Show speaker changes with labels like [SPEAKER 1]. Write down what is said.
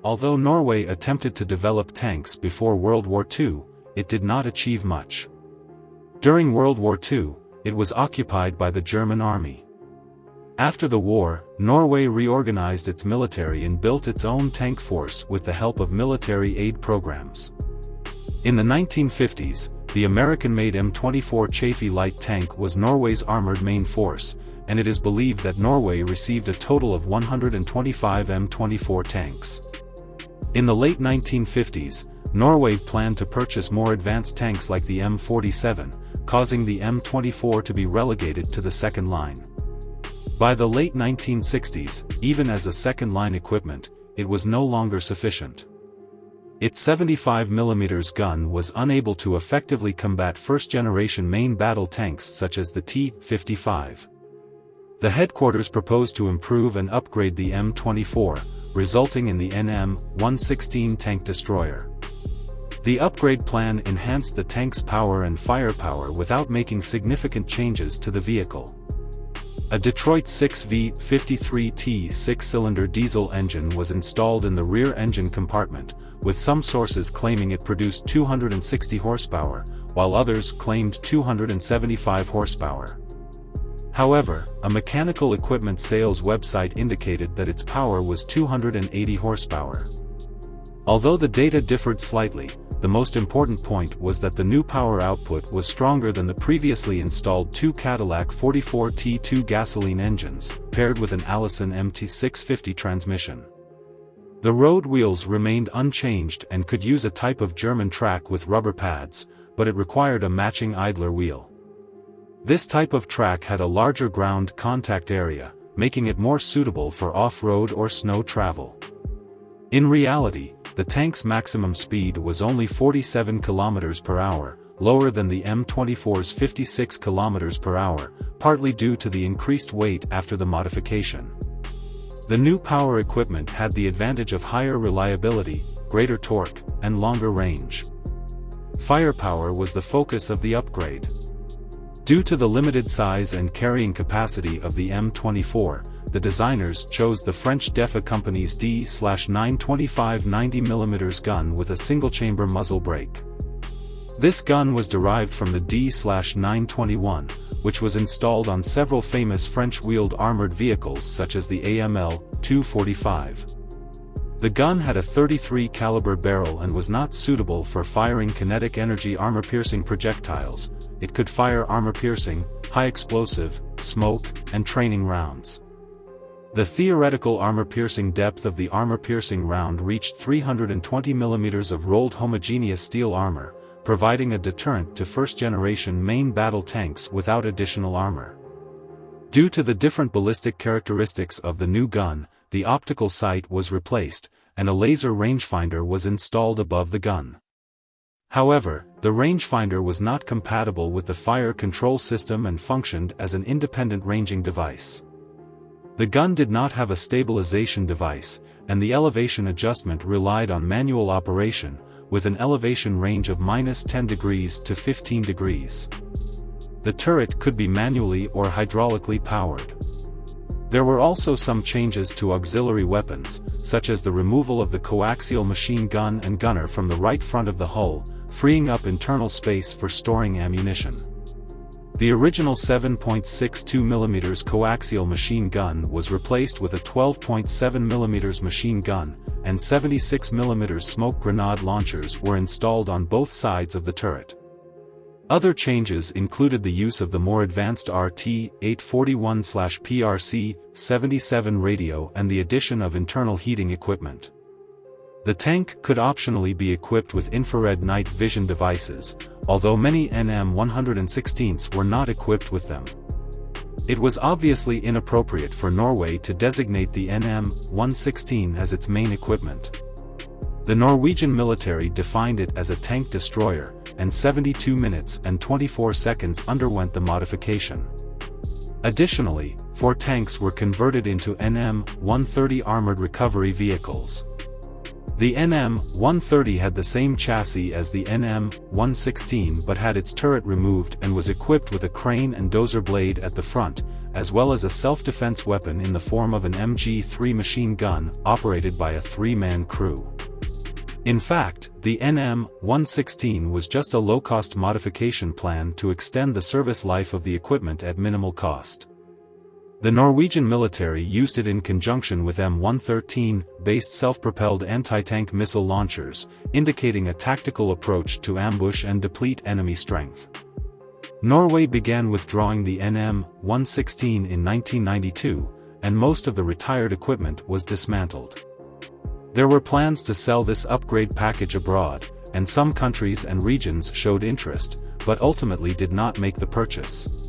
[SPEAKER 1] Although Norway attempted to develop tanks before World War II, it did not achieve much. During World War II, it was occupied by the German army. After the war, Norway reorganized its military and built its own tank force with the help of military aid programs. In the 1950s, the American-made M24 Chaffee light tank was Norway's armored main force, and it is believed that Norway received a total of 125 M24 tanks. In the late 1950s, Norway planned to purchase more advanced tanks like the M47, causing the M24 to be relegated to the second line. By the late 1960s, even as a second-line equipment, it was no longer sufficient. Its 75mm gun was unable to effectively combat first-generation main battle tanks such as the T-55. The headquarters proposed to improve and upgrade the M24, resulting in the NM-116 tank destroyer. The upgrade plan enhanced the tank's power and firepower without making significant changes to the vehicle. A Detroit 6V53T six-cylinder diesel engine was installed in the rear engine compartment, with some sources claiming it produced 260 horsepower, while others claimed 275 horsepower. However, a mechanical equipment sales website indicated that its power was 280 horsepower. Although the data differed slightly, the most important point was that the new power output was stronger than the previously installed two Cadillac 44T2 gasoline engines, paired with an Allison MT650 transmission. The road wheels remained unchanged and could use a type of German track with rubber pads, but it required a matching idler wheel. This type of track had a larger ground contact area, making it more suitable for off-road or snow travel. In reality, the tank's maximum speed was only 47 km per hour, lower than the M24's 56 km per hour, partly due to the increased weight after the modification. The new power equipment had the advantage of higher reliability, greater torque, and longer range. Firepower was the focus of the upgrade. Due to the limited size and carrying capacity of the M24, the designers chose the French Defa company's D/925 90mm gun with a single-chamber muzzle brake. This gun was derived from the D/921, which was installed on several famous French-wheeled armored vehicles such as the AML 245. The gun had a .33 caliber barrel and was not suitable for firing kinetic energy armor-piercing projectiles. It could fire armor-piercing, high-explosive, smoke, and training rounds. The theoretical armor-piercing depth of the armor-piercing round reached 320 mm of rolled homogeneous steel armor, providing a deterrent to first-generation main battle tanks without additional armor. Due to the different ballistic characteristics of the new gun, the optical sight was replaced, and a laser rangefinder was installed above the gun. However, the rangefinder was not compatible with the fire control system and functioned as an independent ranging device. The gun did not have a stabilization device, and the elevation adjustment relied on manual operation, with an elevation range of -10 degrees to 15 degrees. The turret could be manually or hydraulically powered. There were also some changes to auxiliary weapons, such as the removal of the coaxial machine gun and gunner from the right front of the hull, freeing up internal space for storing ammunition. The original 7.62mm coaxial machine gun was replaced with a 12.7mm machine gun, and 76mm smoke grenade launchers were installed on both sides of the turret. Other changes included the use of the more advanced RT-841/PRC-77 radio and the addition of internal heating equipment. The tank could optionally be equipped with infrared night vision devices, although many NM-116s were not equipped with them. It was obviously inappropriate for Norway to designate the NM-116 as its main equipment. The Norwegian military defined it as a tank destroyer, and 72 minutes and 24 seconds underwent the modification. Additionally, 4 tanks were converted into NM-130 armored recovery vehicles. The NM-130 had the same chassis as the NM-116 but had its turret removed and was equipped with a crane and dozer blade at the front, as well as a self-defense weapon in the form of an MG-3 machine gun, operated by a three-man crew. In fact, the NM-116 was just a low-cost modification plan to extend the service life of the equipment at minimal cost. The Norwegian military used it in conjunction with M113-based self-propelled anti-tank missile launchers, indicating a tactical approach to ambush and deplete enemy strength. Norway began withdrawing the NM-116 in 1992, and most of the retired equipment was dismantled. There were plans to sell this upgrade package abroad, and some countries and regions showed interest, but ultimately did not make the purchase.